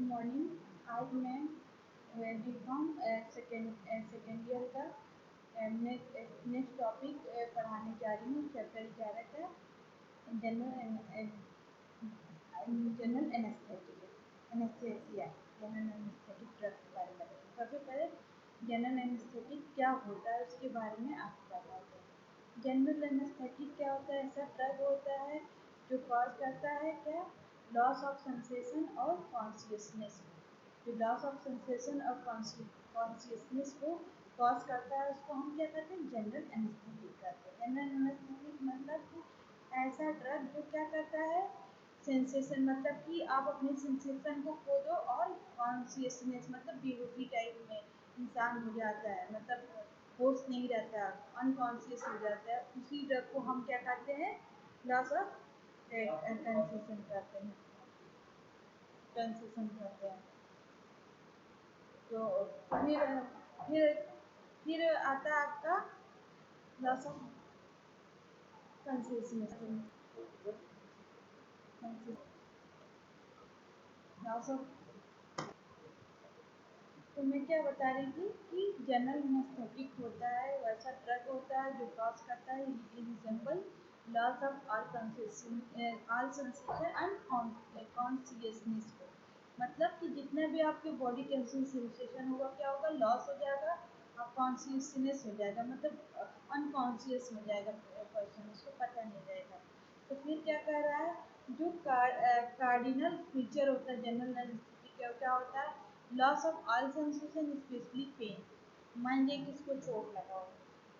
Morning. आज मैं BCom second year का नेक्स्ट टॉपिक पढ़ाने जा रही हूँ। चैप्टर 11 का general anaesthesia general anaesthetic drug के बारे में। सबसे पहले जनरल एनेस्थेटिक क्या होता है उसके बारे में आपको बताते हैं। जनरल एनेस्थेटिक क्या होता है? ऐसा ड्रग होता है जो कॉज करता है क्या? लॉस ऑफ सेंसेशन और कॉन्शियसनेस। जो लॉस ऑफ सेंसेशन और कॉन्शियसनेस को कॉज करता है उसको हम क्या कहते हैं? जनरल एनेस्थेटिक कहते हैं। जनरल एनेस्थेटिक मतलब कि ऐसा ड्रग जो क्या करता है? सेंसेशन मतलब कि आप अपने सेंसेशन को खो दो, और कॉन्शियसनेस मतलब बेहोशी टाइप में इंसान हो जाता है, मतलब होश नहीं रहता, अनकॉन्शियस हो जाता है। उसी ड्रग को हम क्या कहते हैं? लॉस ऑफ कंसेशन कहते हैं। कंसेशन कहते हैं। तो फिर फिर आता है आपका loss of concession. Loss of, तो मैं क्या बता रही थी कि जनरल एनेस्थेटिक होता है वैसा ड्रग होता है जो कॉज करता है resemble loss of all sensation and consciousness को। मतलब कि जितना भी आपके बॉडी का सेंसेशन होगा क्या होगा? लॉस हो जाएगा और कॉन्शियसनेस हो जाएगा, मतलब अनकॉन्शियस हो जाएगा पर्सन, उसको पता नहीं रहेगा। तो फिर क्या कह रहा है? जो कार्डिनल फीचर होता है जनरल एनेस्थेटिक क्या होता है? Loss of all sensation specially pain. मान लीजिए कि इसको चोट लगा हो,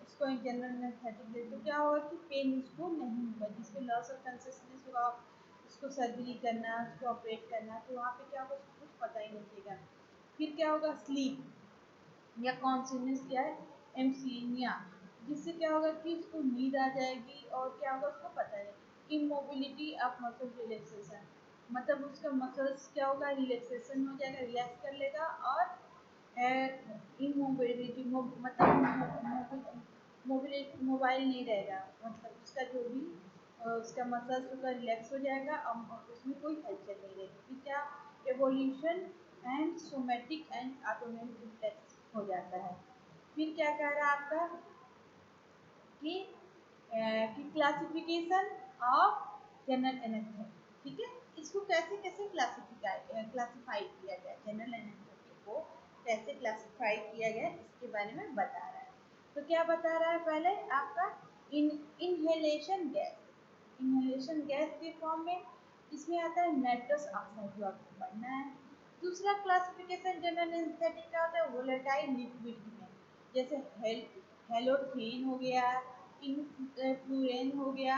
इसको एक जनरल एनेस्थेटिक दे तो क्या होगा कि पेन इसको नहीं होगा। जिसको लॉस ऑफ कॉन्शियसनेस होगा, उसको सर्जरी करना, उसको ऑपरेट करना, तो वहाँ पे क्या होगा? उसको कुछ पता ही नहीं चलेगा। फिर क्या होगा? स्लीप या कॉन्शियसनेस क्या है? एमसीनिया, जिससे क्या होगा कि उसको नींद आ जाएगी, और क्या होगा उसको पता नहीं। इमोबिलिटी ऑफ मसल रिलैक्सेशन, मतलब उसका मसल्स क्या होगा? रिलैक्सेशन हो जाएगा, रिलैक्स कर लेगा। और इमोबिलिटी मतलब मोबाइल नहीं रहेगा, मतलब उसका जो भी उसका मसल्स होगा रिलैक्स हो जाएगा, और उसमें कोई हलचल नहीं रहेगी। फिर क्या? Evolution and somatic and automatic reflex हो जाता है। फिर क्या कह रहा है आपका कि क्लासिफिकेशन ऑफ जनरल एनेस्थेटिक। ठीक है, इसको कैसे कैसे क्लासिफाई किया गया, जनरल एनेस्थेटिक को कैसे क्लासिफाई किया गया इसके बारे में बता रहा है। तो क्या बता रहा है? पहले आपका इनहेलेशन गैस, इनहेलेशन गैस के फॉर्म में इसमें आता है नाइट्रस ऑक्साइड, जो आपको पढ़ना है। दूसरा क्लासिफिकेशन जनरल एनेस्थेटिक का होता है वोलेटाइल लिक्विड में, जैसे हेलोथेन हो गया, फ्लूरेन हो गया,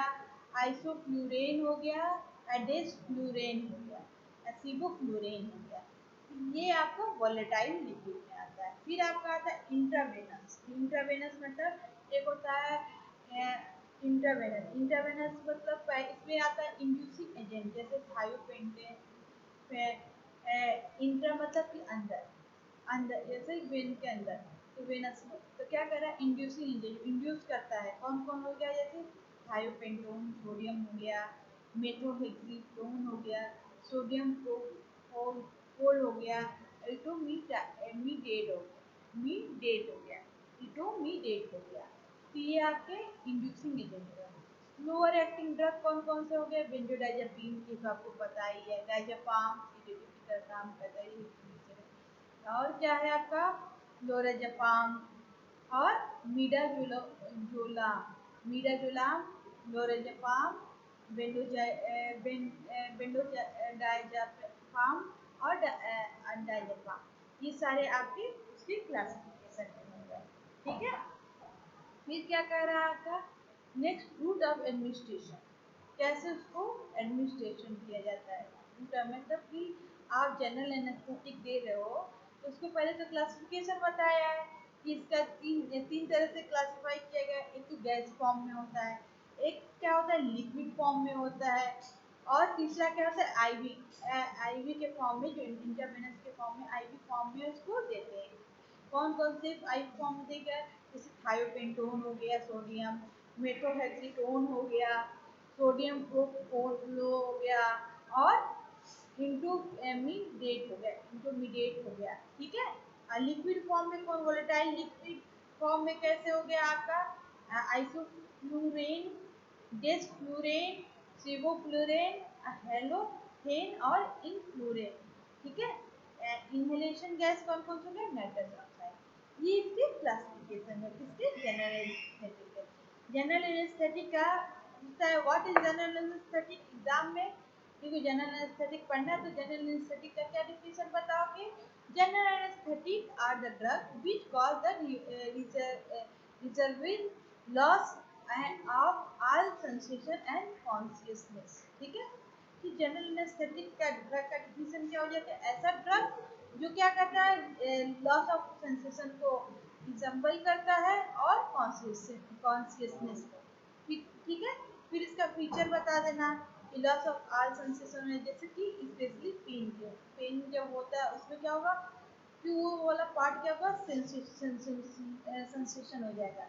आइसोफ्लूरेन हो गया, एडेसफ्लूरेन हो गया, एसिबोफ्लूरेन हो गया। ये आपको वोलेटाइल लिक्विड में आता है। फिर आपका आता है इंट्रावेनस। इंट्रावेनस मतलब एक होता है इंट्रावेनस, इंट्रावेनस मतलब इसमें आता है इंड्यूसिंग एजेंट, जैसे थायोपेंटेन। इंट्रा मतलब कि अंदर, अंदर जैसे वेन के अंदर, तो वेनस तो क्या कर रहा है? इंड्यूसिंग एजेंट, इंड्यूस करता है। कौन कौन हो गया? जैसे थायोपेंटोन सोडियम हो गया, मेथोहेक्सीटोन हो गया, सोडियम कोल हो गया, इटोमीडेट हो गया, मीडेट हो गया, इटोमीडेट हो गया। तो ये आपके इंड्यूसिंग एजेंट है। लोअर एक्टिंग ड्रग कौन कौन से हो गए? बेंजोडाइजेपिन, ये तो आपको पता ही है, डाइजेपाम सीडेटिव की तरह काम करता है। और क्या है आपका? लोराजेपाम और मीडाजोलाम, मीडाजोलाम, लोराजेपाम, बेंडोडाइजेपाम और डाइजेपाम, ये सारे आपके उसके क्लासिफिकेशन में हो गए। ठीक है, फिर क्या कह रहा है आपका? नेक्स्ट रूट ऑफ एडमिनिस्ट्रेशन, कैसे उसको एडमिनिस्ट्रेशन किया जाता है। मतलब कि आप जनरल एनेस्थेटिक दे रहे हो तो उसको पहले तो क्लासिफिकेशन बताया है कि इसका तीन तरह से क्लासिफाई किया गया। एक तो गैस फॉर्म में होता है, एक क्या होता है लिक्विड फॉर्म में होता है, और तीसरा क्या होता है आईवी, आईवी के फॉर्म में, जो इंट्रावेनस के फॉर्म में, आईवी फॉर्म में उसको देते हैं। कौन कौन से आईवी फॉर्म में देगा? जैसे थायोपेंटोन हो गया सोडियम, मेथोहेक्सीटोन हो गया, सोडियम प्रोपोलो हो गया, और इंटरमीडिएट हो गया, इंटरमीडिएट हो गया, ठीक है। लिक्विड फॉर्म में कौन, वोलेटाइल लिक्विड फॉर्म में कैसे हो गया आपका आइसोफ्लूरेन, डेसफ्लूरेन, सिवोफ्लूरेन, हेलोथेन और इनफ्लूरेन, ठीक है। इनहेलेशन गैस कौन कौन से हो गए, नाइट्रस ऑक्साइड। ये इसके क्लासिफिकेशन है, किसके, जनरल एनेस्थेटिक के। जनरल एनेस्थेटिक का what is general anaesthetic exam में, क्योंकि जनरल एनेस्थेटिक पढ़ना है तो जनरल एनेस्थेटिक का क्या डिफिनेशन बताओगे। General anaesthetic are the drug which cause the रिजर्विंग loss of all sensation and consciousness, ठीक है। कि जनरल एनेस्थेटिक का ड्रग का डिफिनेशन क्या हो जाता है, ऐसा ड्रग जो क्या करता है, लॉस ऑफ सेंसेशन को रिजम्बल करता है और कॉन्शियसनेस को, ठीक है। फिर इसका फीचर बता देना, लॉस ऑफ ऑल सेंसेशन में, जैसे कि स्पेशली पेन के, पेन जब होता है उसमें क्या होगा कि वो वाला पार्ट क्या होगा, सेंसेशन हो जाएगा।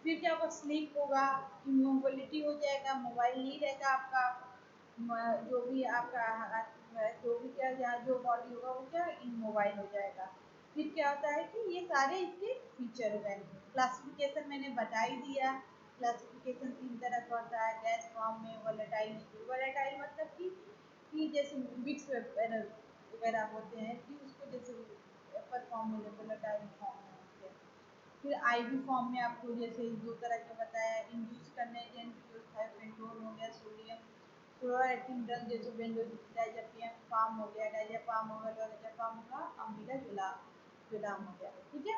फिर क्या होगा, स्लीप होगा, इमोबिलिटी हो जाएगा, मोबाइल नहीं रहेगा आपका, जो भी आपका जो भी क्या जहाँ जो बॉडी होगा वो क्या इमोबाइल हो जाएगा। फिर क्या होता है कि ये सारे इसके फीचर हो जाएंगे। क्लासिफिकेशन मैंने बता ही दिया, क्लासिफिकेशन 3 तरह का होता है, गैस फॉर्म में, वोलेटाइल, वोलेटाइल मतलब कि जैसे मिक्स वगैरह होते हैं कि उसको जैसे अपर फॉर्म में, वोलेटाइल फॉर्म में होते हैं। फिर आईवी फॉर्म में आपको जैसे 2 तरह के बताया, इंड्यूस करने एजेंट है, पेंटोल हो गया, सोडियम क्लोराइड ड्रग जैसे बेंजोडाइजेपियम फार्म हो गया, डायजेपाम हो गया, लोराजेपाम होगा, अमीडाजोलाम हो गया, ठीक है।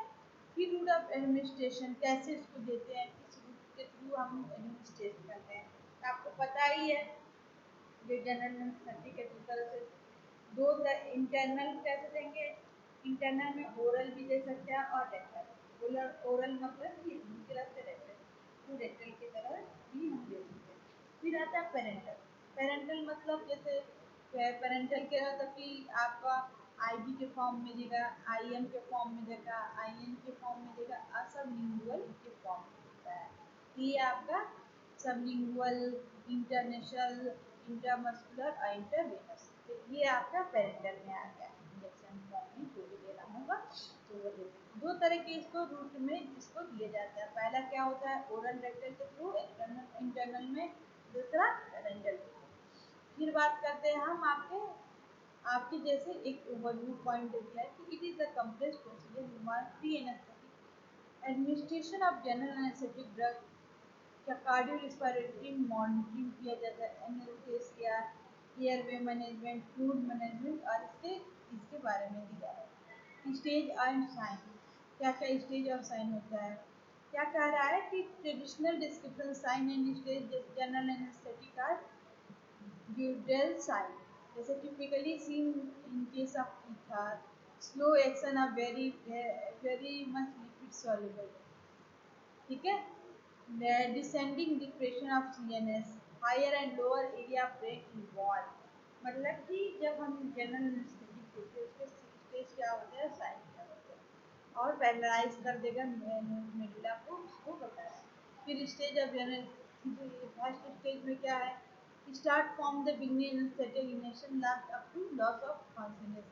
फिर रूट ऑफ एडमिनिस्ट्रेशन, कैसे इसको देते हैं, किस रूट के थ्रू हम एडमिनिस्ट्रेट करते हैं, आपको पता ही है। जनरल एनेस्थेटिक के 2 तरह से, 2 इंटरनल कैसे देंगे, इंटरनल में ओरल भी दे सकते हैं और रेक्टल। ओरल मतलब कि मुंह के रास्ते रेक्टल, तो रेक्टल की तरह भी हम दे सकते हैं। फिर आता है पेरेंटल, पेरेंटल मतलब जैसे पेरेंटल के मतलब कि आपका आईवी के फॉर्म में देगा, आईएम के फॉर्म में देगा, आईएन के फॉर्म में देगा, और सबलिंगुअल के फॉर्म में देता है। ये आपका सबलिंगुअल, इंटरनेशनल, इंट्रामस्कुलर और इंटरवेनस, ये आपका पेरेंटल में आ गया। इंजेक्शन फॉर्म में जो भी देना होगा तो वो दे, 2 तरह के इसको रूट में इसको दिया जाता है। पहला क्या होता है, ओरल रेक्टल के थ्रू इंटरनल में, दूसरा पेरेंटल के थ्रू। फिर बात करते हैं हम आपके जैसे एक ओवरव्यू पॉइंट दिया है कि it is a complex procedure involve pre anaesthetic administration of general anaesthetic drug का कार्डियो रिस्पिरेटरी मॉनिटरिंग किया जाता है, anaesthesia, airway management, food management, और इसके बारे में दिया है। स्टेज एंड साइन, क्या क्या स्टेज और साइन होता है, क्या कह रहा है कि traditional description sign and stage general anaesthetic are Guedel sign, जैसे typically seen in case of ether, slow action of very much liquid soluble, ठीक है। Descending depression of CNS, higher and lower area break involve, मतलब कि जब हम general anaesthetic देते हैं उसके स्टेज क्या होते हैं, साइन क्या होते हैं, और पैरालाइज कर देगा मेडुला को, उसको बताया। फिर stage of general, first stage में क्या है, start from the beginning anaesthetic last up to loss of consciousness,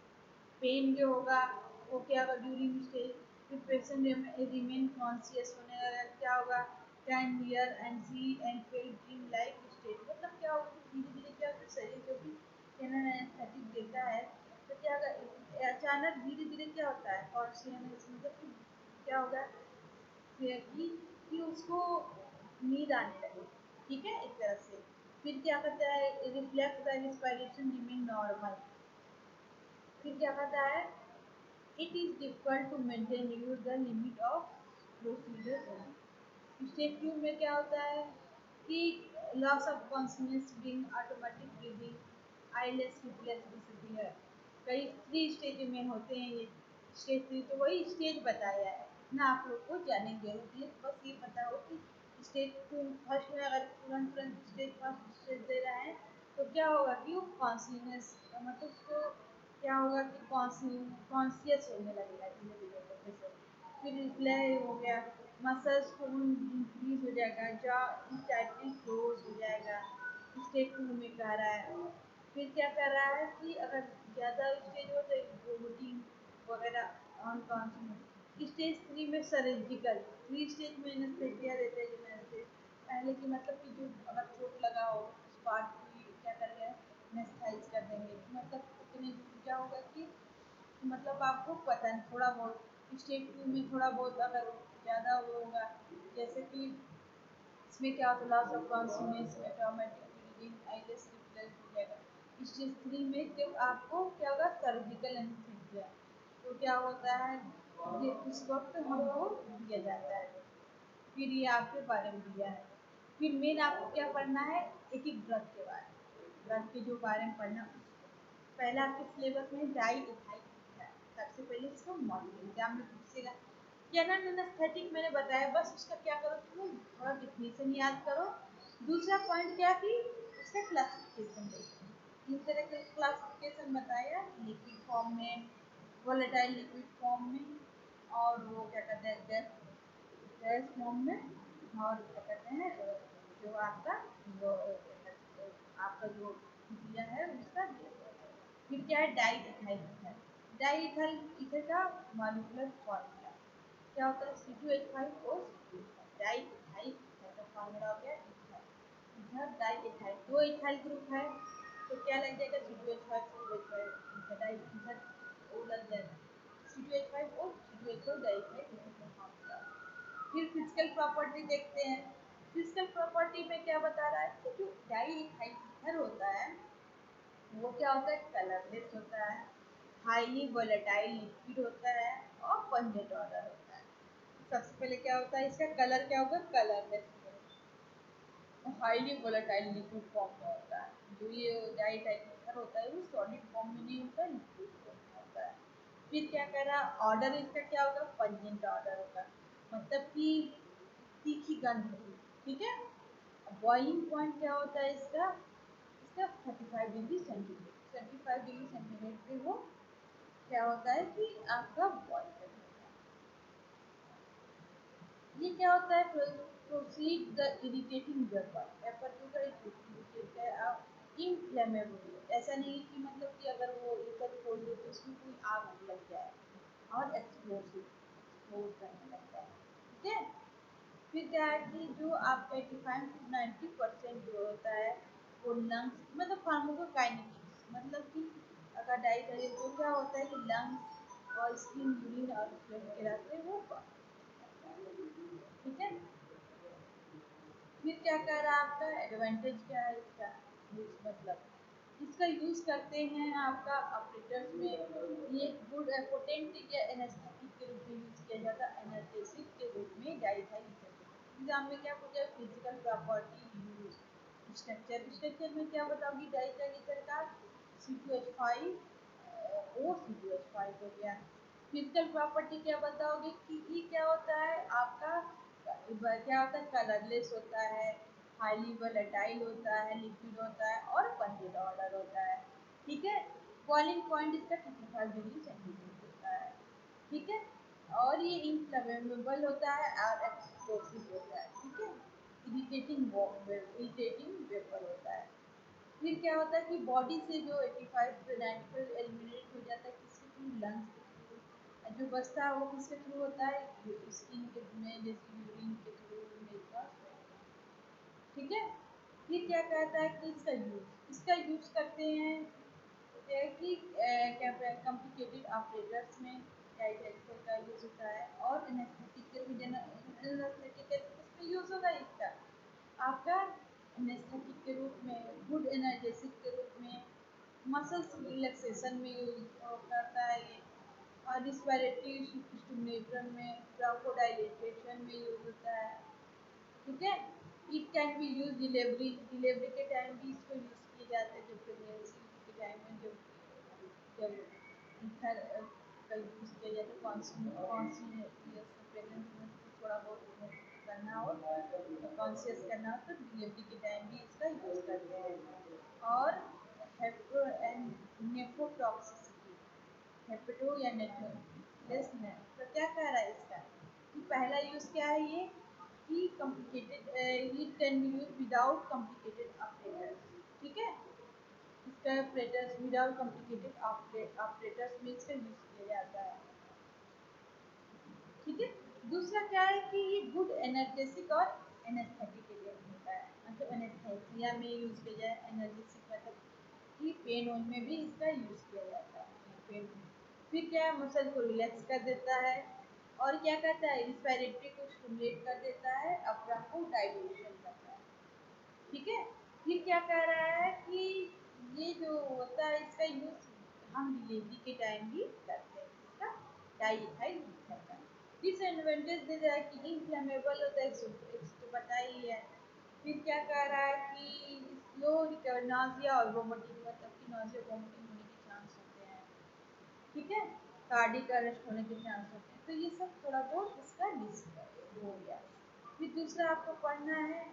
pain जो होगा वो क्या होगा ड्यूरिंग स्टेज, फिर पेशेंट रिमेन कॉन्शियस होने लगा, क्या होगा, can hear and see and feel dream like state, मतलब क्या होगा कि धीरे धीरे क्या होगा, शरीर जो भी जनरल एनेस्थेटिक देता है तो क्या होगा, अचानक धीरे धीरे क्या होता है कॉन्शियसनेस, मतलब कि क्या होगा कि उसको नींद आने लगे, ठीक है, एक तरह से। फिर क्या करता है, reflex the respiration remain normal. फिर क्या कहता है, it is difficult to maintain use the limit of procedure only। Stage 2 में क्या होता है कि loss of consciousness being automatic breathing, eyelash reflex disappear, कई 3 स्टेज में होते हैं ये। स्टेज 3 तो वही स्टेज बताया है ना, आप लोग को जाने की जरूरत है, बस ये पता हो कि स्टेज 2 फर्स्ट में अगर तुरंत स्टेज फर्स्ट स्टेज दे रहा है तो क्या होगा कि वो कॉन्शियसनेस मतलब उसको क्या होगा कि कॉन्शियस होने लगेगा धीरे धीरे करके से। फिर रिप्लाई हो गया, मसल्स टोन इंक्रीज हो जाएगा, जॉ टाइटली क्लोज हो जाएगा, स्टेज 2 में कह रहा है। फिर क्या कर रहा है कि अगर ज़्यादा स्टेज हो तो वोमिटिंग वगैरह ऑन कॉन्सनेंट। स्टेज 3 में सर्जिकल, 3 स्टेज में एनेस्थेसिया देते हैं, जो पहले की मतलब कि जो अगर चोट लगा हो उस पार्ट की क्या करेंगे, एनेस्थाइज कर देंगे। मतलब उतने क्या होगा कि मतलब आपको पता नहीं, थोड़ा बहुत स्टेज 2 में थोड़ा बहुत अगर ज़्यादा वो होगा, जैसे कि इसमें क्या होता है, लॉस ऑफ कॉन्सनेंस में ट्रॉमेटिक रीडिंग आईलेस रिप्लेस हो जाएगा। स्टेज 3 में जब आपको क्या होगा, सर्जिकल एनेस्थीसिया, तो क्या होता है ये उस वक्त हमको दिया जाता है। फिर ये आपके बारे में दिया है। फिर मेन आपको क्या पढ़ना है, एक एक ड्रग के बारे में, ड्रग के जो बारे में पढ़ना। पहले आपके सिलेबस में डाई इथाइल है, सबसे पहले इसको मॉडल एग्जाम में पूछेगा। जनरल एनेस्थेटिक मैंने बताया, बस उसका क्या करो, तुम थोड़ा डिफिनेशन याद करो। दूसरा पॉइंट क्या कि उसका क्लासिफिकेशन देखो, तीन तरह का क्लासिफिकेशन बताया, लिक्विड फॉर्म में, वोलेटाइल लिक्विड फॉर्म में, और वो क्या कहते हैं गैस फॉर्म में, और क्या कहते हैं जो आपका वो आपका जो दिया है उसका। फिर क्या है, di ethyl ether. Di ethyl ether का मॉलिक्यूलर फॉर्मूला क्या होता है, C2H5O डाई इथाइल ईथर का फॉर्मूला हो गया ईथर। ईथर डाई इथाइल, दो इथाइल ग्रुप है तो क्या लग जाएगा, C2H5 डाई ईथर ओ लग जाएगा, C2H5O C2H5 di ethyl ether का फॉर्मूला। फिर फिजिकल प्रॉपर्टी देखते हैं। फिजिकल प्रॉपर्टी में क्या बता रहा है कि जो डाई इथाइल ईथर होता है वो क्या होता है, कलरलेस होता है, हाईली वोलेटाइल लिक्विड होता है, और पंजेंट ऑर्डर होता है। सबसे पहले क्या होता है, इसका कलर क्या होगा, colourless, highly volatile liquid form में होता है। जो ये डाई टाइप होता है वो सॉलिड फॉर्म में नहीं होता, लिक्विड फॉर्म में होता है। फिर क्या कह रहा, ऑर्डर इसका क्या होगा, पंजेंट ऑर्डर होगा, मतलब कि तीखी गंध होगी, ठीक है। बॉइलिंग पॉइंट क्या होता है इसका, इसका 35 डिग्री सेंटीग्रेड, 35 डिग्री सेंटीग्रेड पे वो क्या होता है कि आपका बॉइल करना है। ये क्या होता है, proceed the irritating vapour, vapour जो का इरिटेट है आप इनफ्लेमेबल, ऐसा नहीं कि मतलब कि अगर वो ऊपर खोल दो तो उसमें कोई आग लग जाए, और एक्सप्लोसिव, एक्सप्लोज करने लगता है, ठीक है। फिर क्या है कि जो आप 85 to 90% जो होता है वो लंग्स, मतलब फार्माकोकाइनेटिक्स, मतलब कि अगर डाई करें तो क्या होता है कि लंग्स और स्किन, यूरिन और फ्लूइड के रास्ते वो ठीक है। फिर क्या कह रहा है आपका एडवांटेज क्या है इसका यूज, मतलब इसका यूज करते हैं आपका ऑपरेटर्स में, ये गुड पोटेंट या एनेस्थेटिक के रूप में यूज किया जाता है, एनाल्जेसिक के रूप में डाइथाइल एग्जाम में क्या पूछा है, physical property use. Structure, structure में क्या बताओगी, डाइथाइल ईथर का C2H5 ओ C2H5 हो गया। फिजिकल प्रॉपर्टी क्या बताओगे कि ये क्या होता है आपका, क्या होता है, कलरलेस होता है, हाईली वोलेटाइल होता है, लिक्विड होता है, और पंजेंट ऑर्डर होता है, ठीक है। बॉइलिंग पॉइंट इसका 55 डिग्री सेंटीग्रेड होता है, ठीक है। और ये इनफ्लेमेबल होता है और एक्सप्लोसिव होता है, ठीक है। इरिटेटिंग वेपर होता है। फिर क्या होता है कि बॉडी से जो 85 से 90 एलिमिनेट हो जाता है, किसके थ्रू, लंग्स के थ्रू। जो बचता है वो किसके थ्रू होता है, स्किन के में, जैसे यूरिन के थ्रू, ठीक है। फिर क्या कहता है कि इसका यूज करते हैं कि क्या कॉम्प्लिकेटेड ऑपरेटर्स में डाइटेक्टर का यूज होता है, और एनेस्थेटिक उसमें यूज होगा इसका आपका एनेस्थेटिक के रूप में, गुड एनर्जेसिक के रूप में, मसल्स रिलैक्सेशन में यूज करता है ये, और रिस्पिरेटरी स्टिमुलेटर में, ब्रोंकोडाइलेशन में यूज होता है, ठीक है। It can be use delivery, delivery के टाइम भी इसको यूज किए जाते हैं, जब प्रेगनेंसी के टाइम में, जब जब ईथर का यूज किया जाता है, प्रेगनेंसी में थोड़ा बहुत करना हो, कॉन्शियस करना हो, तो डिलीवरी के टाइम भी इसका यूज करते हैं। और हेप्रो एंड नेफ्रोटॉक्सिसिटी, हेपेटो या नेफ्रोलेस ने, तो क्या कह रहा है इसका कि पहला यूज क्या है ये कि complicated, it can be use without complicated operator, ठीक है। इसका ऑपरेटर्स विदाउट कॉम्प्लिकेटेड ऑपरेटर्स में इसका यूज किया जाता है। ठीक है। दूसरा क्या है कि ये गुड एनर्जेसिक और एनेस्थेटिक के लिए होता है, मतलब एनेस्थेसिया में यूज किया जाए, एनर्जेसिक मतलब कि पेन होने में भी इसका यूज किया जाता है पेन में। फिर क्या है, मसल को रिलैक्स कर देता है, और क्या करता है, इंस्पायरेटरी को स्टिमुलेट कर देता है, अपना को डाइल्यूशन करता है। ठीक है। फिर क्या कह रहा है कि ये जो होता है इसका यूज हम डिलीवरी के टाइम भी करते हैं, इसका डाइथाइल ईथर का। डिसएडवांटेज दे रहा है कि इनफ्लेमेबल होता है, एक तो पता ही है। फिर क्या कह रहा है कि स्लो रिकवर, नाजिया और वोमिटिंग, मतलब कि नाजिया वोमिटिंग होने के चांस होते हैं। ठीक है। कार्डिक अरेस्ट होने के चांस होते हैं। तो ये सब थोड़ा बहुत इसका डिस्क हो गया। फिर दूसरा आपको पढ़ना है,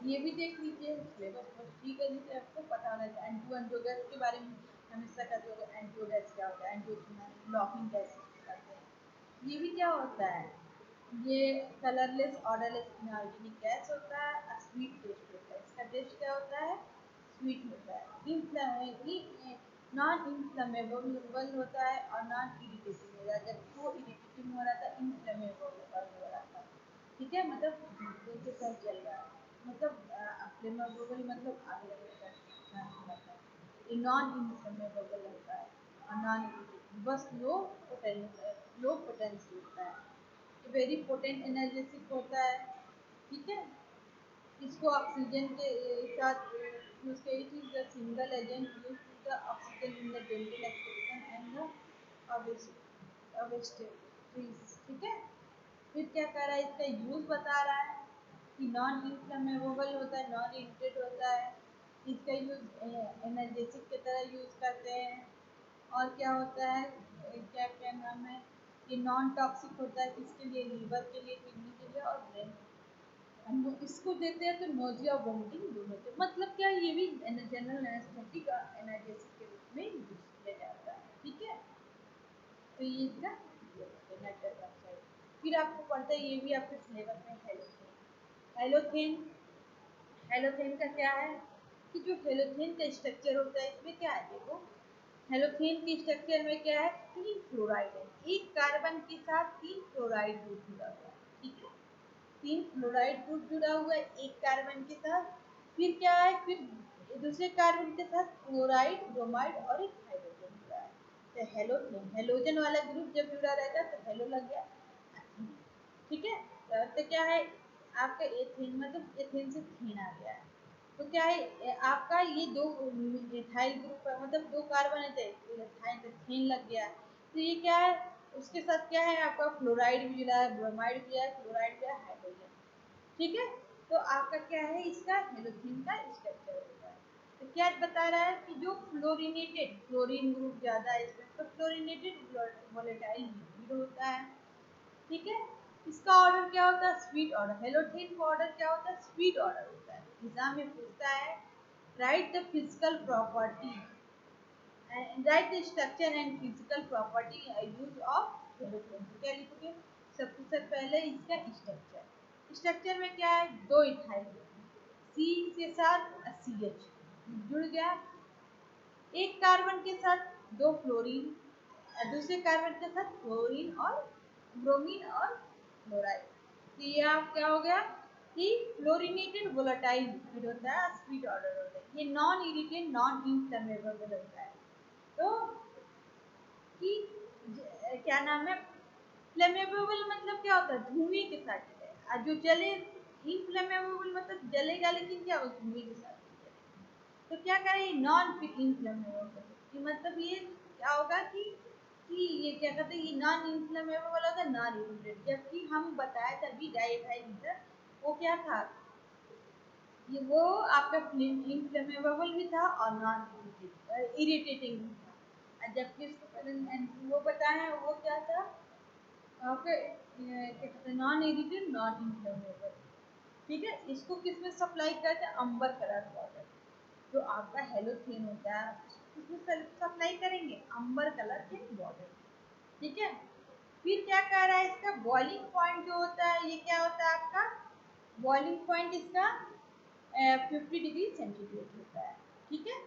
ये भी देख लीजिए, सिलेबस बस ठीक है, जिसे आपको पता होना चाहिए। एंटीओगेस के बारे में हमेशा कहते हो, एंटीओगेस क्या होता है, एंटीओगेस ब्लॉकिंग गैस करते हैं। ये भी क्या होता है, ये कलरलेस ऑर्डरलेस इनऑर्गेनिक गैस होता है, स्वीट टेस्ट होता है। इसका टेस्ट क्या होता है, स्वीट होता है। नॉन इन्फ्लेमेबल होता है और नॉन इरिटेटिंग होता है, जबकि वो इरिटेटिंग हो रहा था, इन्फ्लेमेबल हो रहा था। ठीक है, मतलब उनके साथ चल रहा है, मतलब फ्लेमेबल मतलब आग लगने का चांस होता है। ये नॉन इन्फ्लेमेबल होता है और नॉन इरिटेटिंग, बस लो पोटेंसी होता है। वेरी पोटेंट एनर्जेटिक होता है। ठीक है। इसको ऑक्सीजन के साथ यूज किया, it is the single agent use to the oxygen in the dental extraction and the obstetrics. ठीक है। फिर क्या कर रहा है, इसका यूज बता रहा है कि नॉन इन्फ्लेमेबल होता है, नॉन इरिटेट होता है, इसका यूज एनर्जेटिक की तरह यूज करते हैं। और क्या होता है, क्या क्या नाम है, ये नॉन टॉक्सिक होता है, किसके लिए, लीवर के लिए, किडनी के लिए और ब्रेन। हम लोग इसको देते हैं तो नोजिया वोमिटिंग दोनों के, मतलब क्या, ये भी जनरल एनेस्थेटिक एनाल्जेसिक के रूप में यूज किया जाता है। ठीक है। तो ये इसका नाइट्रस ऑक्साइड। फिर आपको पढ़ता है, ये भी आपके सिलेबस में हेलोथेन। हेलोथेन, हेलोथेन का क्या है कि जो हेलोथेन का स्ट्रक्चर होता है, इसमें क्या है, देखो हेलोथेन के स्ट्रक्चर में क्या है, 3 फ्लोराइड है, एक कार्बन के साथ 3 फ्लोराइड ग्रुप जुड़ा हुआ है। ठीक है। 3 फ्लोराइड ग्रुप जुड़ा हुआ है एक कार्बन के साथ। फिर क्या है, फिर दूसरे कार्बन के साथ क्लोराइड, ब्रोमाइड और एक हाइड्रोजन जुड़ा है। तो हेलोजन, हेलोजन वाला ग्रुप जब जुड़ा रहेगा तो हेलो लग गया। ठीक है। तो क्या है, आपका एथेन, मतलब एथेन से थीन आ गया है। तो क्या है, आपका ये दो इथाइल ग्रुप है, मतलब दो कार्बन है, तो थीन लग गया। तो ये क्या है, उसके साथ क्या है, आपका फ्लोराइड भी जुड़ा है, ब्रोमाइड भी है, क्लोराइड भी है, हाइड्रोजन। ठीक है। तो आपका क्या है, इसका हेलोथेन का स्ट्रक्चर होता है। तो क्या बता रहा है कि जो फ्लोरिनेटेड, फ्लोरीन ग्रुप ज्यादा है इसमें, तो फ्लोरिनेटेड वोलेटाइल लिक्विड होता है। ठीक है। इसका ऑर्डर क्या होता है, स्वीट ऑर्डर। हेलोथेन का ऑर्डर क्या होता है, स्वीट ऑर्डर होता है। एग्जाम में पूछता है, right the physical property, right the structure and physical property use of halothane. तो क्या लिखोगे, सबसे पहले इसका स्ट्रक्चर। स्ट्रक्चर में क्या है, दो इथाइल, सी के साथ CH जुड़ गया, एक कार्बन के साथ दो फ्लोरीन, दूसरे कार्बन के साथ फ्लोरीन और ब्रोमीन और क्लोराइड। तो ये आप क्या हो गया कि फ्लोरिनेटेड वोलेटाइल लिक्विड होता है, स्वीट ऑर्डर होता है। ये नॉन इरिटेट, नॉन इनफ्लेमेबल होता है। तो कि क्या नाम है, फ्लेमेबल मतलब क्या होता है, धुएं के साथ जले, जो जले। इनफ्लेमेबल मतलब जलेगा लेकिन क्या, उस धुएं के साथ जलेगा। तो क्या करें, नॉन इनफ्लेमेबल, मतलब ये क्या होगा कि ये क्या कहते हैं, ये नॉन इन्फ्लेमेबल होता है, नॉन इरिटेट। जबकि हम बताया तभी डाइथाइल ईथर वो क्या था, ये वो आपका इन्फ्लेमेबल भी था और नॉन इरिटेटिंग भी था। जबकि इसको वो बताया है, वो क्या था आपके, क्या कहते हैं, नॉन इरिटेट, नॉन इन्फ्लेमेबल। ठीक है। इसको किसमें सप्लाई करते हैं, अंबर कलर वाटर, जो आपका हेलोथेन होता है उसमें सप्लाई करेंगे अंबर कलर के बॉर्डर। ठीक है। फिर क्या कह रहा है, इसका बॉइलिंग पॉइंट जो होता है, ये क्या होता है आपका बॉइलिंग पॉइंट, इसका 50 डिग्री सेंटीग्रेड होता है। ठीक है।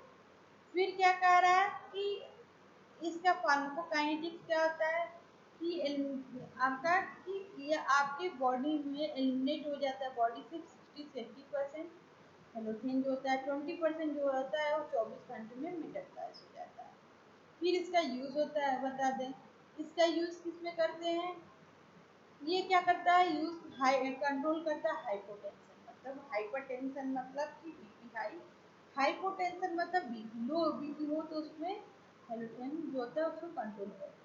फिर क्या कह रहा है कि इसका फार्माकोकाइनेटिक्स क्या होता है कि आपका कि ये आपके बॉडी में एलिमिनेट हो जाता है बॉडी से 60 से 80%। हेलोथेन जो होता है 20% जो होता है वो 24 घंटे में मेटाबोलाइज हो जाता है। फिर इसका यूज होता है बता दें, इसका यूज किस में करते हैं। ये क्या करता है यूज हाई कंट्रोल करता है हाइपोटेंशन, मतलब हाइपरटेंशन मतलब कि बीपी हाई, हाइपोटेंशन मतलब बीपी लो, बीपी हो तो उसमें हेलोथेन जो होता है उसको कंट्रोल करता है।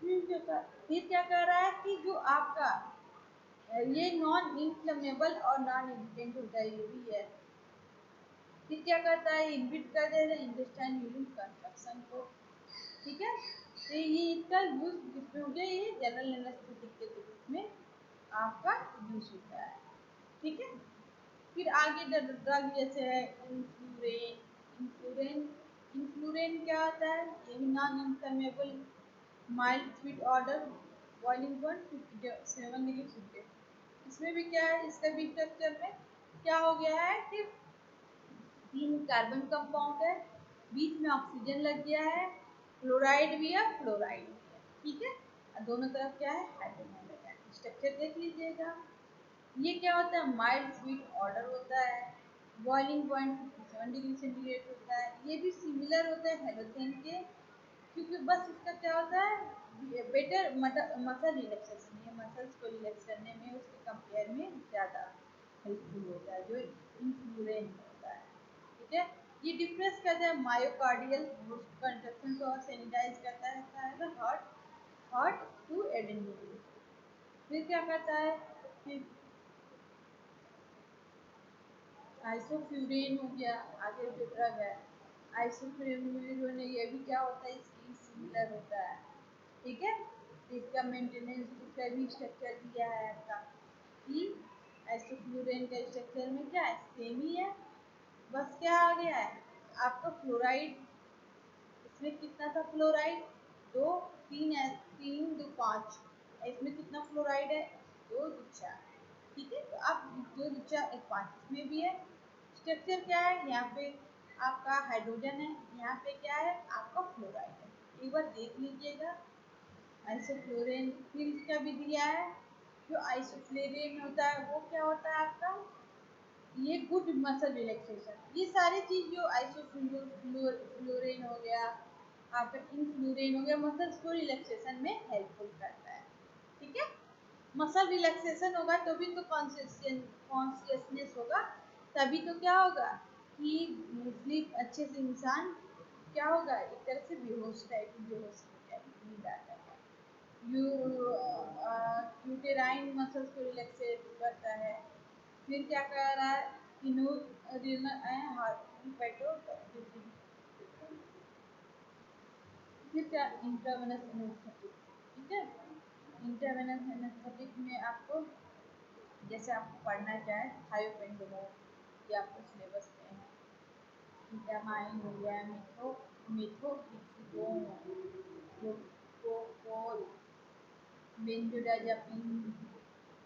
फिर क्या कर रहा है कि जो आपका ये नॉन इन्फ्लेमेबल और नॉन इरिटेंट होता है, ये भी है। फिर क्या करता है इनहिबिट कर देता है इंटेस्टाइन यूरिन कंस्ट्रक्शन को। ठीक है, तो ये इसका यूज किसमें हो गया, ये जनरल एनेस्थेटिक के रूप में आपका यूज होता है। ठीक है, फिर आगे ड्रग जैसे है इन्फ्लूरेन। इन्फ्लूरेन इन्फ्लूरेन क्या होता है, ये non inflammable mild sweet order boiling point 57 degree centigrade. इसमें भी क्या है, इसका भी स्ट्रक्चर में क्या हो गया है कि 3 कार्बन कंपाउंड है, बीच में ऑक्सीजन लग गया है, क्लोराइड भी है फ्लोराइड भी है। ठीक है, और दोनों तरफ क्या है हाइड्रोजन लगा है। स्ट्रक्चर देख लीजिएगा। ये क्या होता है माइल्ड स्वीट ऑर्डर होता है, बॉइलिंग पॉइंट 57 डिग्री सेंटीग्रेड होता है। ये भी सिमिलर होता है हेलोथेन के, क्योंकि बस इसका क्या होता है बेटर मसल रिलैक्सेशन, ये मसल्स को रिलैक्स करने में उसके कंपेयर में ज़्यादा हेल्पफुल होता है जो इन्फ्लूरेन होता है। ठीक है, ये डिप्रेस करता है मायोकार्डियल कंट्रक्शन को और सैनिटाइज करता रहता है हार्ट टू एडेनिन। फिर क्या करता है कि आइसोफ्यूरेन हो गया, आगे जो ड्रग है आइसोफ्यूरेन, ये भी क्या होता है इसकी सिमिलर होता है। ठीक है, इसका मेंटेनेंस इसका भी स्ट्रक्चर दिया है आपका कि आइसोफ्यूरेन का स्ट्रक्चर में क्या है सेम ही है, बस क्या आ गया है आपका फ्लोराइड। इसमें कितना था फ्लोराइड, दो, तीन है, 3 2 5, इसमें कितना फ्लोराइड है 2 2 4। ठीक है, तो आप 2 2 4 1 5 इसमें भी है। स्ट्रक्चर क्या है, यहाँ पे आपका हाइड्रोजन है, यहाँ पे क्या है आपका फ्लोराइड है। एक बार देख लीजिएगा आइसोफ्लोरेन। फिर इसका भी दिया है जो आइसोफ्लोरेन होता है वो क्या होता है आपका, ये गुड मसल रिलैक्सेशन। ये सारी चीज जो आइसोफ्लोरेन हो गया आपका इनफ्लूरेन हो गया, मसल्स को रिलैक्सेशन में हेल्पफुल करता है। ठीक है, मसल रिलैक्सेशन होगा तो भी तो कॉन्शियसनेस होगा, तभी तो क्या होगा कि स्लीप अच्छे से इंसान क्या होगा एक तरह से बेहोश टाइप बेहोश हो जाएगी, नींद आ जाएगा। यूटेराइन मसल्स को रिलैक्सेट करता है। फिर क्या कह रहा है फिर क्या इंट्रावेनस एनेस्थेटिक। ठीक है, इंट्रावेनस एनेस्थेटिक में आपको जैसे आपको पढ़ना चाहे थायोपेंडोलोन ये आपको सिलेबस में है, विटामाइन हो गया, मिथोट्रिप्सिकोन, ग्लूकोकोल, बेंजोडाइजापीन,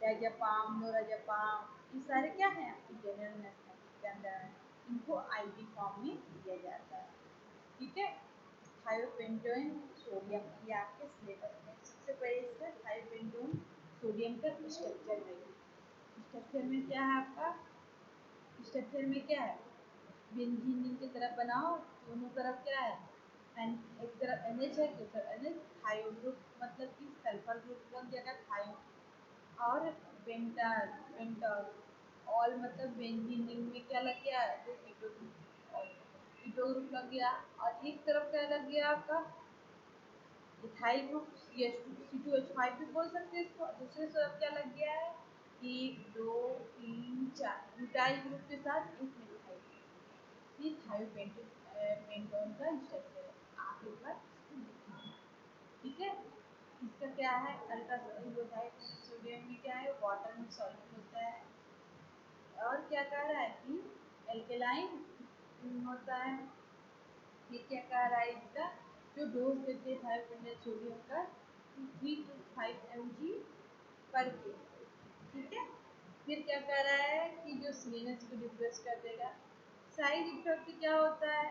डाइजापाम, लोराजापाम, ये सारे क्या हैं आपकी जनरल एनेस्थेटिक के अंदर है। इनको आईवी फॉर्म में दिया जाता है। ठीक है, थायोपेंटोन सोडियम, ये आपके सिलेबस में सबसे पहले इसका थायोपेंटोन सोडियम का स्ट्रक्चर है। स्ट्रक्चर में क्या है आपका, स्ट्रक्चर में क्या है बेंजीन की तरफ बनाओ, दोनों तरफ क्या है एक तरफ NH है दूसरा NH, थायो ग्रुप मतलब कि सल्फर ग्रुप लग जाएगा थायो, और पेंटाल पेंटॉल ऑल मतलब बेंजीन में क्या लग गया है तो कीटो ग्रुप, और कीटो ग्रुप लग गया, और एक तरफ क्या लग गया आपका इथाइल ग्रुप C2H5 भी बोल सकते हैं इसको। दूसरे तरफ क्या लग गया है 1 2 3 4 ब्यूटाइल ग्रुप के साथ एक मिथाइल, ये थायोपेंटोन का स्ट्रक्चर है। आप एक बार इसको देखिए। ठीक है, इसका क्या है अल्ट्रा सोडियम में क्या है वाटर में सॉल्यूट होता है। और क्या कह रहा है कि एल्केलाइन होता है। ये क्या कह रहा है इसका जो डोज देते हैं थायोपेंटोन सोडियम का 3 to 5 mg पर के। ठीक है, फिर क्या कह रहा है कि जो CNS को डिप्रेस कर देगा, साइड इफेक्ट क्या होता है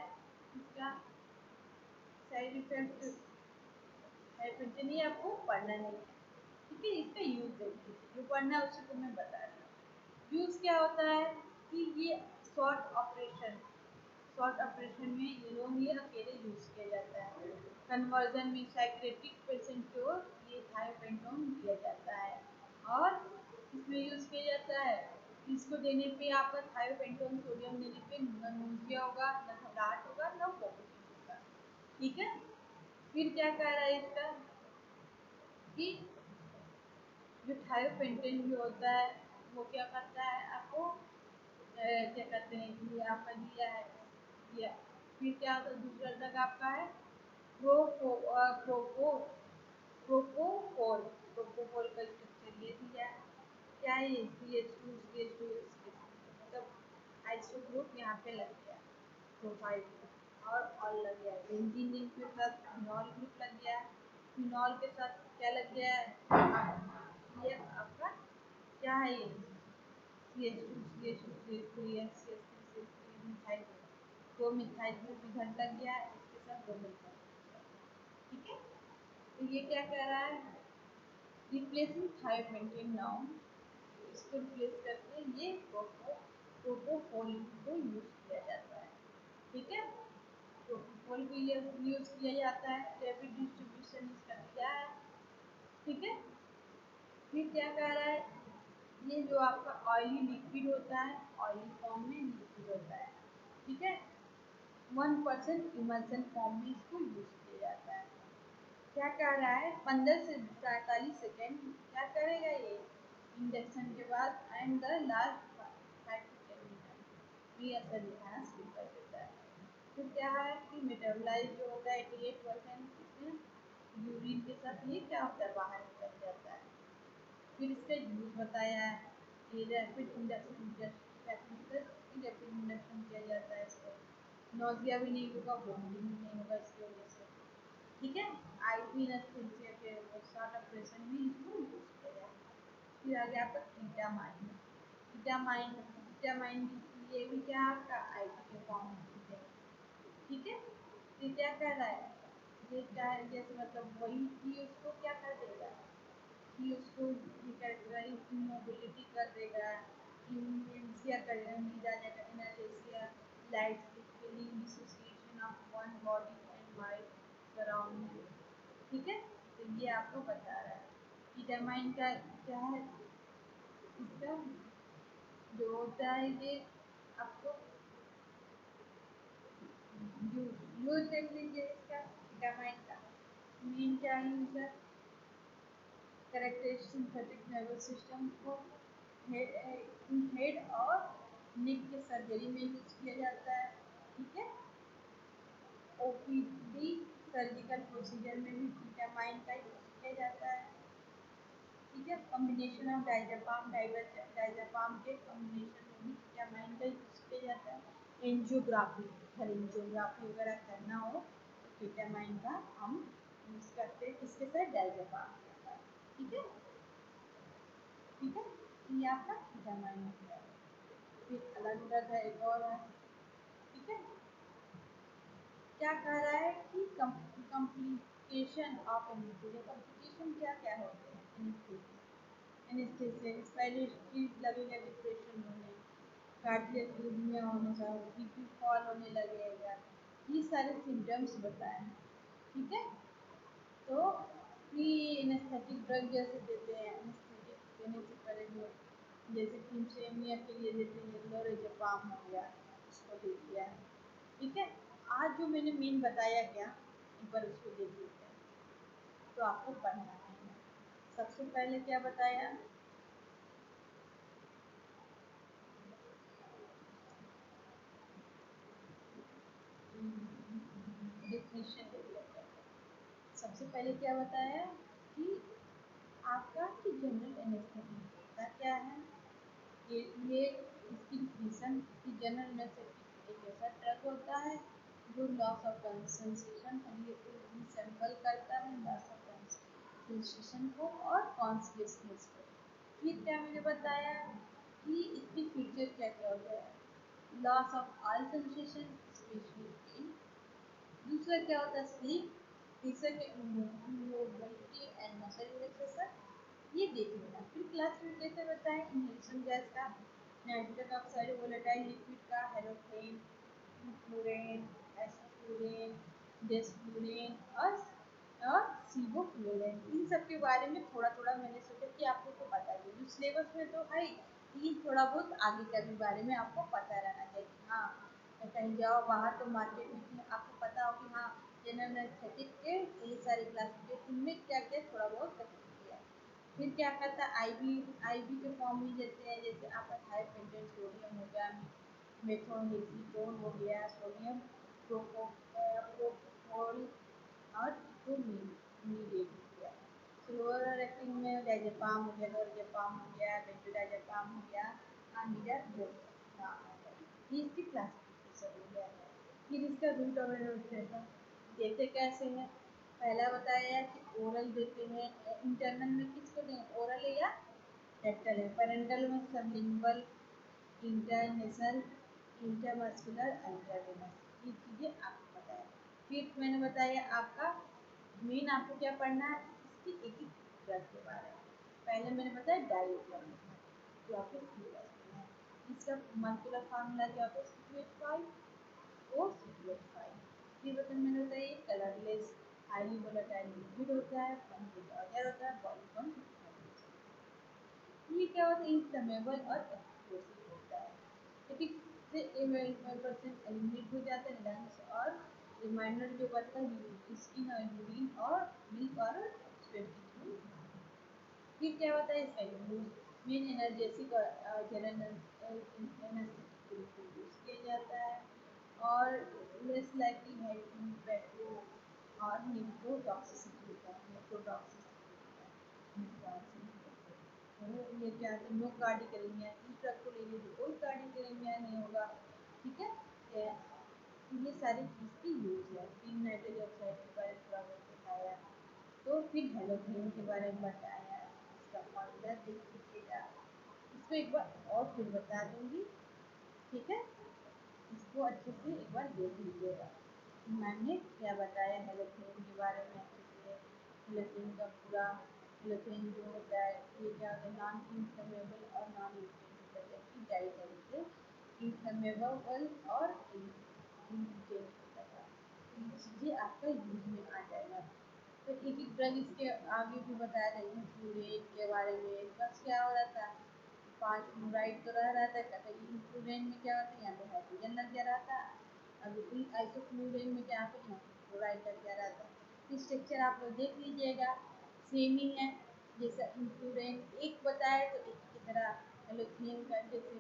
इसका? साइड इफेक्ट हाइपरटेंशन ये आपको पढ़ना नहीं है, ठीक है। इसका यूज देखिए, जो पढ़ना है उसी को मैं बता रही हूँ। यूज क्या होता है कि ये शॉर्ट ऑपरेशन में ये लोग ये अकेले यूज किया जाता है। कन्वर्जन में साइक्रेटिक पेशेंट को ये थायोपेंटोन दिया जाता है और इसमें यूज किया जाता है। इसको देने पे आपका थायोपेंटोन सोडियम देने पे न नोजिया होगा, न घबराहट होगा, न वोमिटिंग होगा, ठीक है। फिर क्या कह रहा है इसका कि जो थायोपेंटेन जो होता है वो क्या करता है आपको क्या कहते हैं कि आपका दिया है दिया। फिर क्या होता है दूसरा ड्रग आपका है प्रोपो प्रोपोफोल। प्रोपोफोल का स्ट्रक्चर ये दिया है, क्या है ये CH2 मतलब आइसो ग्रुप यहाँ पे लग गया, प्रोफाइल और लग गया बेंजीन के साथ फिनॉल ग्रुप लग गया, फिनॉल के साथ क्या लग गया है ये आपका क्या है ये CH2 मिथाइल ग्रुप। दो मिथाइल ग्रुप इधर लग गया, इसके साथ दो मिथाइल, ठीक है। तो ये क्या कह रहा है रिप्लेसिंग थायोपेंटेन नाउ, इसको रिप्लेस करके ये प्रोपोफोल को यूज किया जाता है, ठीक है। प्रोपोफोल को यूज किया जाता है, रैपिड डिस्ट्रीब्यूशन इसका दिया है, ठीक है। फिर क्या कह रहा है ये जो आपका ऑयली लिक्विड होता है, ऑयली फॉर्म में लिक्विड होता है, ठीक है। 1% इमल्सन फॉर्म में इसको यूज किया जाता है। क्या कह रहा है 15 से 47 सेकेंड क्या करेगा ये इंडक्शन के बाद and the last 5 to 10 minute ये असर दिखाना शुरू कर देता है। फिर क्या है कि मेटाबोलाइज जो होता है 88% इसमें यूरिन के साथ ये क्या होता है बाहर निकल जाता है। फिर इसका यूज बताया है कि रैपिड इंडक्शन किया जाता है इसको, नोजिया भी नहीं होगा, वोमिटिंग भी नहीं होगा इसकी वजह से, ठीक है। आईवी एनेस्थीसिया के शॉर्ट ऑपरेशन में इसको यूज किया जाता है। फिर आ गया आपका कीटामाइन। कीटामाइन ये भी क्या आपका आईवी के फॉर्म में है, ठीक है। ये क्या कर रहा है ये क्या है जैसे मतलब वही कि उसको क्या कर देगा कि उसको इमोबिलिटी कर देगा, इमेंसिया कर जाएगा, analgesia, light feeling dissociation of one body and mind surrounding, ठीक है। तो ये आपको बता रहा है कीटामाइन का क्या है इसका जो होता है ये आपको यूज देख लीजिए इसका कीटामाइन का मेन क्या यूज है करेक्टरिस्टिक सिंथेटिक नर्वस सिस्टम को हेड और नेक के सर्जरी में यूज किया जाता है, ठीक है। ओपीडी सर्जिकल प्रोसीजर में भी कीटामाइन का यूज किया जाता है, ठीक है। कॉम्बिनेशन ऑफ डायज़ेपाम के कॉम्बिनेशन में भी कीटामाइन का यूज किया जाता है। एंजियोग्राफी अगर एंजियोग्राफी वगैरह करना हो तो कीटामाइन का हम यूज करते हैं, किसके साथ डायज़ेपाम के साथ, ठीक है, ठीक है। ये आपका कीटामाइन हो गया। फिर अलग ड्रग है एक और है, ठीक है। क्या कह रहा है कि कॉम्प्लिकेशन ऑफ एनेस्थीसिया, कॉम्प्लिकेशन क्या क्या होते हैं एनेस्थीसिया स्पायरेटरी लगेगा, डिप्रेशन होने, कार्डियक अरिथमिया होने का, बीपी फॉल होने लगेगा, ये सारे सिम्टम्स बताए हैं, ठीक है। तो प्री एनेस्थेटिक ड्रग जैसे देते हैं एनेस्थेटिक देने से पहले जो जैसे कीमोथेरेपी के लिए देते हैं लोरेज़ेपाम हो गया उसको दे दिया है, ठीक है। आज जो मैंने मेन बताया क्या एक बार उसको देख लेते हैं तो आपको पढ़ना है। सबसे पहले क्या बताया डेफिनेशन दे दिया था। सबसे पहले क्या बताया कि आपका कि जनरल एनेस्थेटिक होता क्या है ये इसकी डिफिनेशन कि जनरल एनेस्थेटिक एक ऐसा ड्रग होता है जो लॉस ऑफ सेंसेशन रिसेंबल करता है लॉस ऑफ सेंसेशन को और कॉन्शियसनेस को। फिर क्या मैंने बताया कि इसकी फीचर क्या क्या होता है loss of all sensation specially pain. दूसरा क्या होता है स्लीप। तीसरा क्या मोबिलिटी एंड मसल रिलैक्सेशन। ये देख लेना। फिर क्लासिफिकेशन बताएं इनहेलेशन गैस का, नाइट्रोजन ऑक्साइड वोलेटाइल लिक्विड का, हेलोथेन, फ्लोरेन, एस्फ्लोरेन, डेस्फ्लोरेन और सीवोफ्लोरेन। इन सब के बारे में थोड़ा थोड़ा मैंने सोचा कि आपको तो पता ही है, जो सिलेबस में तो है ही, थोड़ा बहुत आगे का भी बारे में आपको पता रहना चाहिए। हाँ, कहीं जाओ बाहर तो मार्केट में आपको पता हो कि हाँ जनरल एस्थेटिक के ये सारे क्लासिफिकेशन में क्या क्या थोड़ा बहुत कर सकते हैं। फिर क्या करता है आईबी के फॉर्म में देते हैं, जैसे आपका हाई पेंटेड सोडियम हो गया, मेथोहेक्सीटोन हो गया, सोडियम प्रोपोफोल और इकोमीडिएट हो गया। स्लोअर एक्टिंग में डायजेपाम हो गया, डोरजेपाम हो गया, बेंजोडाइजेपाम हो गया, आमीडाजोपाम। ये इसकी क्लासिफिकेशन हो गया। फिर इसका रूट ऑफ एडमिनिस्ट्रेशन देते कैसे हैं। पहला बताया कि ओरल देते हैं। इंटरनल में किसको दें, ओरल या रेक्टल है। पेरेंटल में सबलिंगुअल, इंटरनेशनल, इंटरमस्कुलर, इंटरवेनस। ये चीज़ें आपको बताया। फिर मैंने बताया आपका मेन आपको क्या पढ़ना है, इसकी एक एक ड्रग के बारे में। पहले मैंने बताया डाइओटम जो आपको सिलेबस में है। इसका मॉलिक्यूलर फार्मूला क्या होता है, C2H5 और C2H5। फिर मैंने बताया ये कलरलेस हाईली वोलेटाइल लिक्विड होता है, कंप्लीट होता है, बॉडी कम। ये क्या होता है, इनफ्लेमेबल और एक्सप्लोसिव होता है, क्योंकि से परसेंट एलिमिनेट हो जाता है लंग्स और रिमाइंडर जो बचता है स्किन और यूरिन और मिल्क और स्वेट के थ्रू। फिर क्या होता है इसका यूज मेन एनर्जेसिक और जनरल यूज किया जाता है और लेस लाइकली है कि पेट्रो और न्यूट्रोटॉक्सिसिटी होता है, ये क्या है, नो कार्डिकलेमिया। इस ड्रग को लेने से कोई कार्डिकलेमिया नहीं होगा। ठीक है, ये सारी चीज़ की यूज है। फिर नाइट्रोजन ऑक्साइड के बारे में थोड़ा बहुत बताया, तो फिर हेलोथेन के बारे में बताया, इसका फॉर्मूला देख लीजिएगा। इसको एक बार और फिर बता दूंगी। ठीक है, इसको अच्छे से एक बार देख लीजिएगा मैंने क्या बताया हेलोथेन के बारे में अच्छे से। हेलोथेन का पूरा हेलोथेन जो होता है ये क्या होता है, नॉन इनफ्लेमेबल और नॉन इरिटेबल, जबकि डाइथेन इनफ्लेमेबल और इरिटेबल होता है। ये चीज़ें आपका यूज में आ जाएगा। तो एक एक ड्रग इसके आगे भी बताया था, इंफ्लूरेन के बारे में। बस क्या हो रहा था, 5 फ्लोराइड तो रह रहा था, कहते इंफ्लूरेन में क्या होता है, यहाँ पे हाइड्रोजन लग जा रहा था। अब आइसोफ्लूरेन में क्या होता है, यहाँ पे फ्लोराइड लग जा रहा था। स्ट्रक्चर आप लोग देख लीजिएगा, सेम ही है। जैसा इंफ्लूरेन एक बताया तो एक की तरह हेलोथेन का, जैसे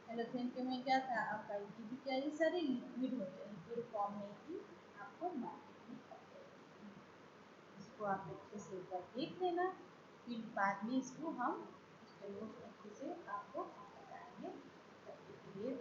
हेलोथेन के में क्या था आपका, ये क्या ये सारे लिक्विड होते हैं, लिक्विड फॉर्म में ही आपको मार्केट में इसको आप अच्छे से एक बार देख लेना। फिर बाद में इसको हम इसके नोट्स अच्छे से आपको बताएंगे। तब तक के लिए